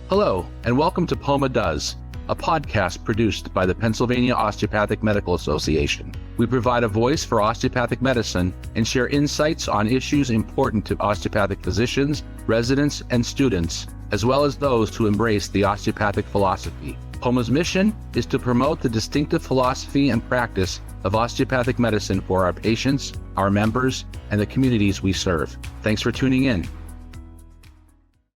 Hello, and welcome to POMA Does, a podcast produced by the Pennsylvania Osteopathic Medical Association. We provide a voice for osteopathic medicine and share insights on issues important to osteopathic physicians, residents, and students, as well as those who embrace the osteopathic philosophy. POMA's mission is to promote the distinctive philosophy and practice of osteopathic medicine for our patients, our members, and the communities we serve. Thanks for tuning in.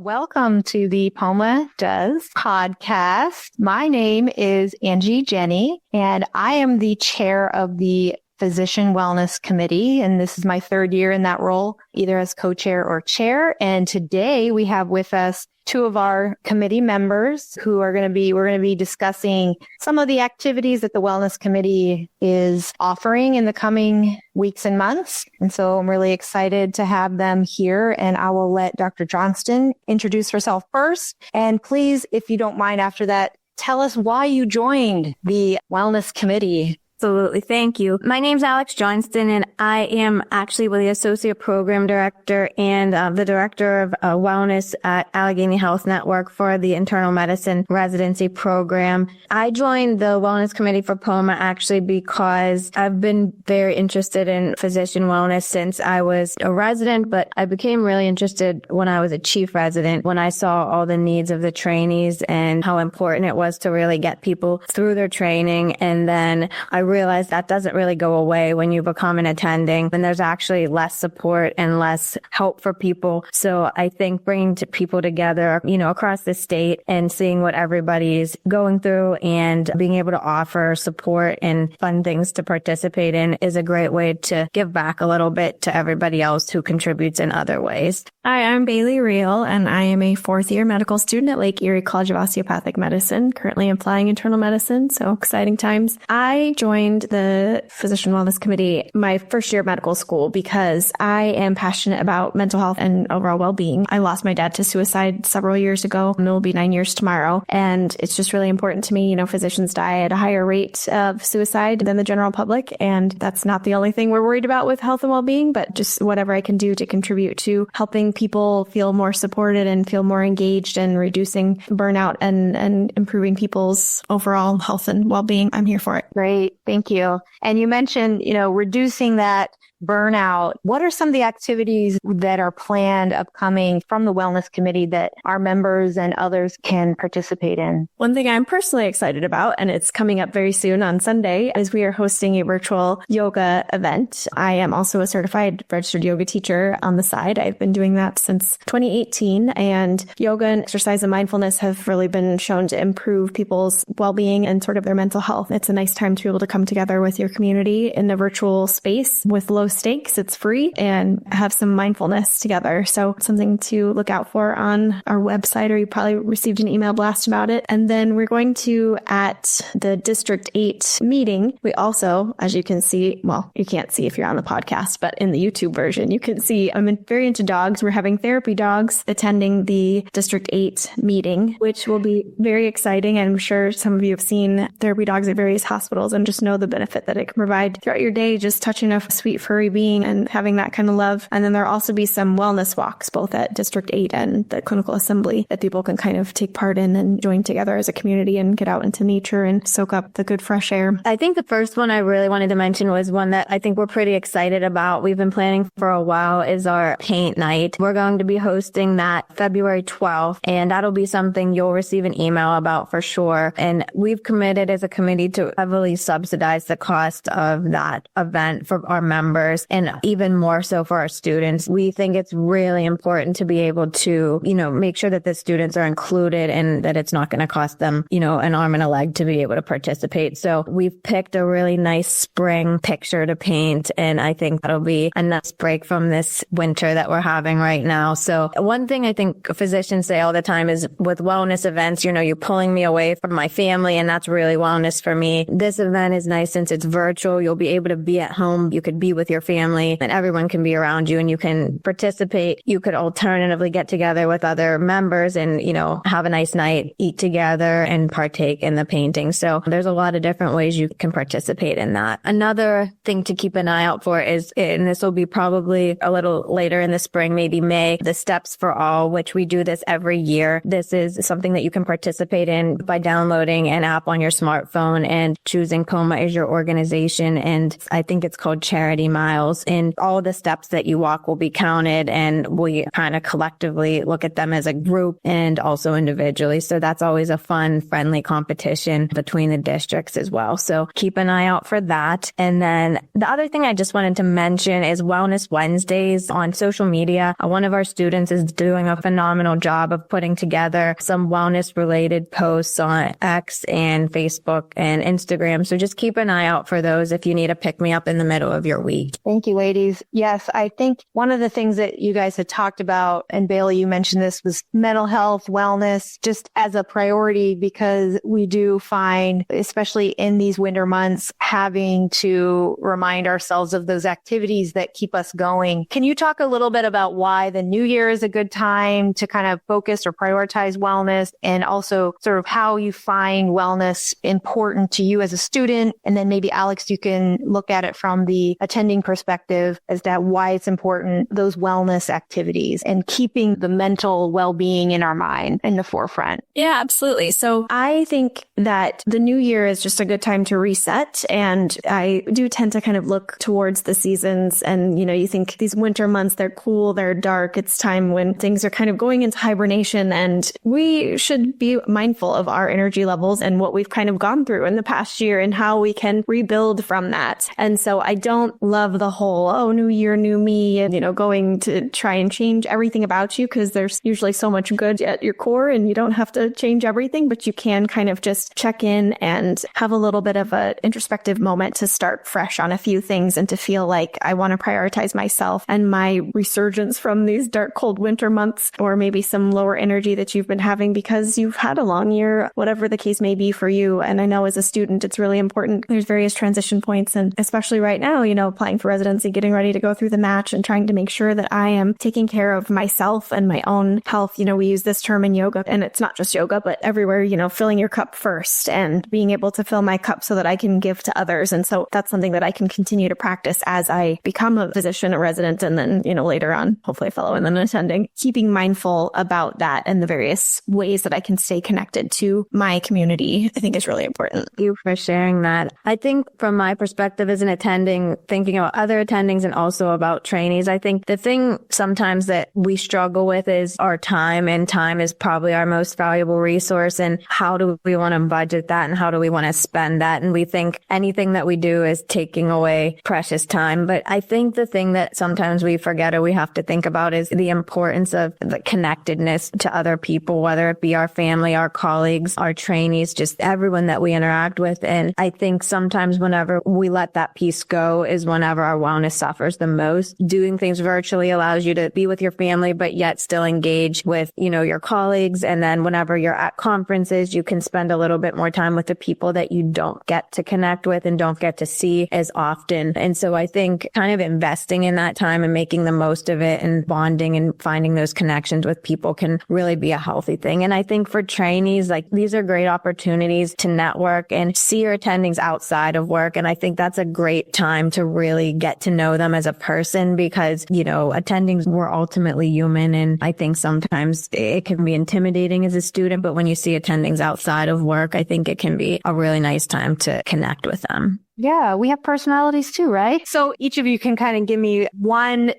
Welcome to the POMA Does podcast. My name is Angie Jenny, and I am the chair of the Physician Wellness Committee, and this is my third year in that role, either as co-chair or chair. And today we have with us two of our committee members who we're going to be discussing some of the activities that the Wellness Committee is offering in the coming weeks and months. And so I'm really excited to have them here, and I will let Dr. Johnston introduce herself first. And please, if you don't mind after that, tell us why you joined the Wellness Committee. Absolutely. Thank you. My name's Alex Johnston, and I am actually the Associate Program Director and the Director of Wellness at Allegheny Health Network for the Internal Medicine Residency Program. I joined the Wellness Committee for POMA actually because I've been very interested in physician wellness since I was a resident, but I became really interested when I was a chief resident, when I saw all the needs of the trainees and how important it was to really get people through their training. And then I realized that doesn't really go away when you become an attending, and there's actually less support and less help for people. So I think bringing people together, across the state and seeing what everybody's going through and being able to offer support and fun things to participate in is a great way to give back a little bit to everybody else who contributes in other ways. Hi, I'm Bailey Reel, and I am a fourth-year medical student at Lake Erie College of Osteopathic Medicine, currently applying internal medicine, so exciting times. I joined the Physician Wellness Committee my first year of medical school because I am passionate about mental health and overall well-being. I lost my dad to suicide several years ago, and it will be 9 years tomorrow, and it's just really important to me. Physicians die at a higher rate of suicide than the general public, and that's not the only thing we're worried about with health and well-being, but just whatever I can do to contribute to helping people feel more supported and feel more engaged and reducing burnout and improving people's overall health and well-being. I'm here for it. Great. Thank you. And you mentioned, reducing that burnout. What are some of the activities that are planned upcoming from the Wellness Committee that our members and others can participate in? One thing I'm personally excited about, and it's coming up very soon on Sunday, is we are hosting a virtual yoga event. I am also a certified registered yoga teacher on the side. I've been doing that since 2018, and yoga and exercise and mindfulness have really been shown to improve people's well-being and sort of their mental health. It's a nice time to be able to come together with your community in a virtual space with low stakes. It's free, and have some mindfulness together. So something to look out for on our website, or you probably received an email blast about it. And then we're going to, at the District 8 meeting, we also, as you can see, well, you can't see if you're on the podcast, but in the YouTube version, you can see I'm very into dogs. We're having therapy dogs attending the District 8 meeting, which will be very exciting. I'm sure some of you have seen therapy dogs at various hospitals and just know the benefit that it can provide throughout your day, just touching a sweet furry being and having that kind of love. And then there'll also be some wellness walks, both at District 8 and the Clinical Assembly, that people can kind of take part in and join together as a community and get out into nature and soak up the good fresh air. I think the first one I really wanted to mention was one that I think we're pretty excited about. We've been planning for a while, is our paint night. We're going to be hosting that February 12th, and that'll be something you'll receive an email about for sure. And we've committed as a committee to heavily subsidize the cost of that event for our members, and even more so for our students. We think it's really important to be able to, make sure that the students are included and that it's not going to cost them, an arm and a leg to be able to participate. So we've picked a really nice spring picture to paint, and I think that'll be a nice break from this winter that we're having right now. So one thing I think physicians say all the time is with wellness events, you're pulling me away from my family, and that's really wellness for me. This event is nice since it's virtual. You'll be able to be at home. You could be with your your family, and everyone can be around you and you can participate. You could alternatively get together with other members and, have a nice night, eat together and partake in the painting. So there's a lot of different ways you can participate in that. Another thing to keep an eye out for is, and this will be probably a little later in the spring, maybe May, the Steps for All, which we do this every year. This is something that you can participate in by downloading an app on your smartphone and choosing POMA as your organization. And I think it's called Charity Miles. And all the steps that you walk will be counted, and we kind of collectively look at them as a group and also individually. So that's always a fun, friendly competition between the districts as well. So keep an eye out for that. And then the other thing I just wanted to mention is Wellness Wednesdays on social media. One of our students is doing a phenomenal job of putting together some wellness related posts on X and Facebook and Instagram. So just keep an eye out for those if you need a pick me up in the middle of your week. Thank you, ladies. Yes, I think one of the things that you guys had talked about, and Bailey, you mentioned this, was mental health, wellness, just as a priority, because we do find, especially in these winter months, having to remind ourselves of those activities that keep us going. Can you talk a little bit about why the new year is a good time to kind of focus or prioritize wellness, and also sort of how you find wellness important to you as a student? And then maybe Alex, you can look at it from the attending perspective as to why it's important, those wellness activities and keeping the mental well-being in our mind in the forefront. Yeah, absolutely. So I think that the new year is just a good time to reset. And I do tend to kind of look towards the seasons. And, you think these winter months, they're cool, they're dark. It's time when things are kind of going into hibernation, and we should be mindful of our energy levels and what we've kind of gone through in the past year and how we can rebuild from that. And so I don't love the whole, new year, new me, and, going to try and change everything about you, because there's usually so much good at your core and you don't have to change everything, but you can kind of just check in and have a little bit of an introspective moment to start fresh on a few things and to feel like I want to prioritize myself and my resurgence from these dark, cold winter months, or maybe some lower energy that you've been having because you've had a long year, whatever the case may be for you. And I know as a student, it's really important. There's various transition points, and especially right now, applying for residency, getting ready to go through the match and trying to make sure that I am taking care of myself and my own health. We use this term in yoga, and it's not just yoga, but everywhere, filling your cup first and being able to fill my cup so that I can give to others. And so that's something that I can continue to practice as I become a physician, a resident, and then, later on, hopefully a fellow and then attending, keeping mindful about that and the various ways that I can stay connected to my community, I think is really important. Thank you for sharing that. I think from my perspective as an attending, thinking about other attendings and also about trainees, I think the thing sometimes that we struggle with is our time, and time is probably our most valuable resource. And how do we want to budget that, and how do we want to spend that? And we think anything that we do is taking away precious time. But I think the thing that sometimes we forget or we have to think about is the importance of the connectedness to other people, whether it be our family, our colleagues, our trainees, just everyone that we interact with. And I think sometimes whenever we let that piece go is whenever our wellness suffers the most. Doing things virtually allows you to be with your family, but yet still engage with, your colleagues. And then whenever you're at conferences, you can spend a little bit more time with the people that you don't get to connect with and don't get to see as often. And so I think kind of investing in that time and making the most of it and bonding and finding those connections with people can really be a healthy thing. And I think for trainees, these are great opportunities to network and see your attendings outside of work. And I think that's a great time to really get to know them as a person, because, attendings, we're ultimately human. And I think sometimes it can be intimidating as a student, but when you see attendings outside of work, I think it can be a really nice time to connect with them. Yeah, we have personalities too, right? So each of you can kind of give me one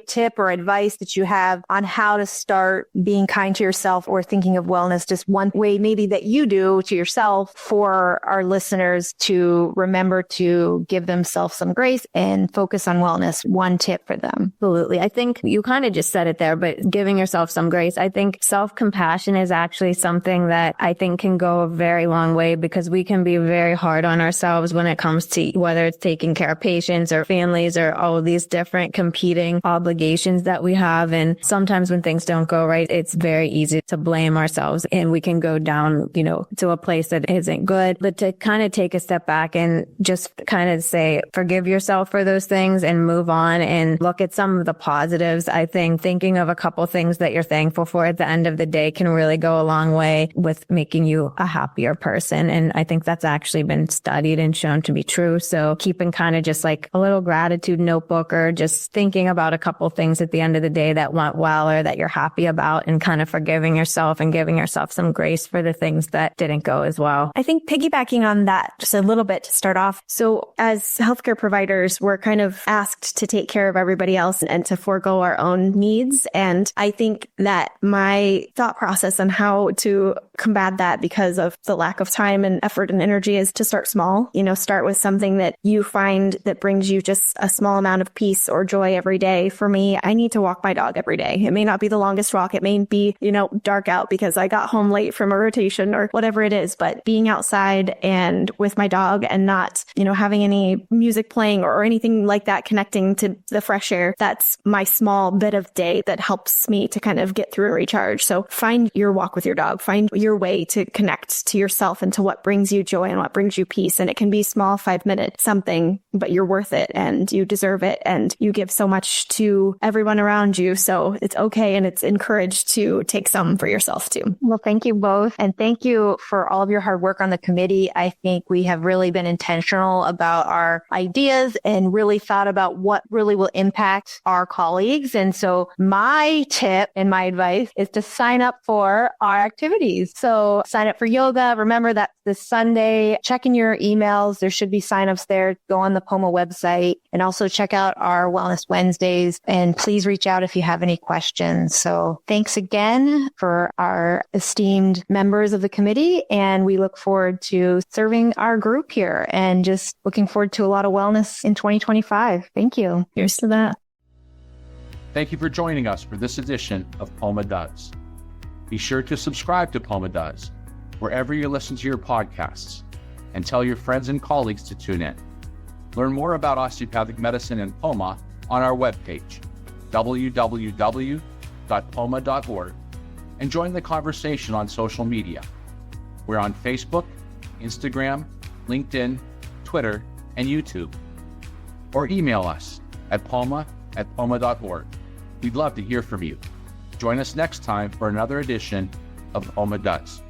tip or advice that you have on how to start being kind to yourself or thinking of wellness, just one way maybe that you do to yourself for our listeners to remember to give themselves some grace and focus on wellness. One tip for them. Absolutely. I think you kind of just said it there, but giving yourself some grace. I think self-compassion is actually something that I think can go a very long way, because we can be very hard on ourselves when it comes comes to whether it's taking care of patients or families or all of these different competing obligations that we have. And sometimes when things don't go right, it's very easy to blame ourselves and we can go down, to a place that isn't good. But to kind of take a step back and just kind of say, forgive yourself for those things and move on and look at some of the positives. I think thinking of a couple things that you're thankful for at the end of the day can really go a long way with making you a happier person. And I think that's actually been studied and shown to be true. So keeping kind of just like a little gratitude notebook or just thinking about a couple things at the end of the day that went well or that you're happy about and kind of forgiving yourself and giving yourself some grace for the things that didn't go as well. I think piggybacking on that just a little bit to start off. So as healthcare providers, we're kind of asked to take care of everybody else and to forego our own needs. And I think that my thought process on how to combat that because of the lack of time and effort and energy is to start small, start with something that you find that brings you just a small amount of peace or joy every day. For me, I need to walk my dog every day. It may not be the longest walk. It may be, dark out because I got home late from a rotation or whatever it is, but being outside and with my dog and not, having any music playing or anything like that connecting to the fresh air, that's my small bit of day that helps me to kind of get through a recharge. So find your walk with your dog, find your way to connect to yourself and to what brings you joy and what brings you peace. And it can be small 5-minute something, but you're worth it and you deserve it. And you give so much to everyone around you. So it's okay. And it's encouraged to take some for yourself too. Well, thank you both. And thank you for all of your hard work on the committee. I think we have really been intentional about our ideas and really thought about what really will impact our colleagues. And so my tip and my advice is to sign up for our activities. So sign up for yoga. Remember that's this Sunday. Check in your emails. There should be signups there. Go on the POMA website and also check out our Wellness Wednesdays. And please reach out if you have any questions. So thanks again for our esteemed members of the committee. And we look forward to serving our group here and just looking forward to a lot of wellness in 2025. Thank you. Here's to that. Thank you for joining us for this edition of POMA Does. Be sure to subscribe to POMA Does wherever you listen to your podcasts and tell your friends and colleagues to tune in. Learn more about osteopathic medicine and POMA on our webpage, www.poma.org, and join the conversation on social media. We're on Facebook, Instagram, LinkedIn, Twitter, and YouTube. Or email us at poma@poma.org. We'd love to hear from you. Join us next time for another edition of POMA Does.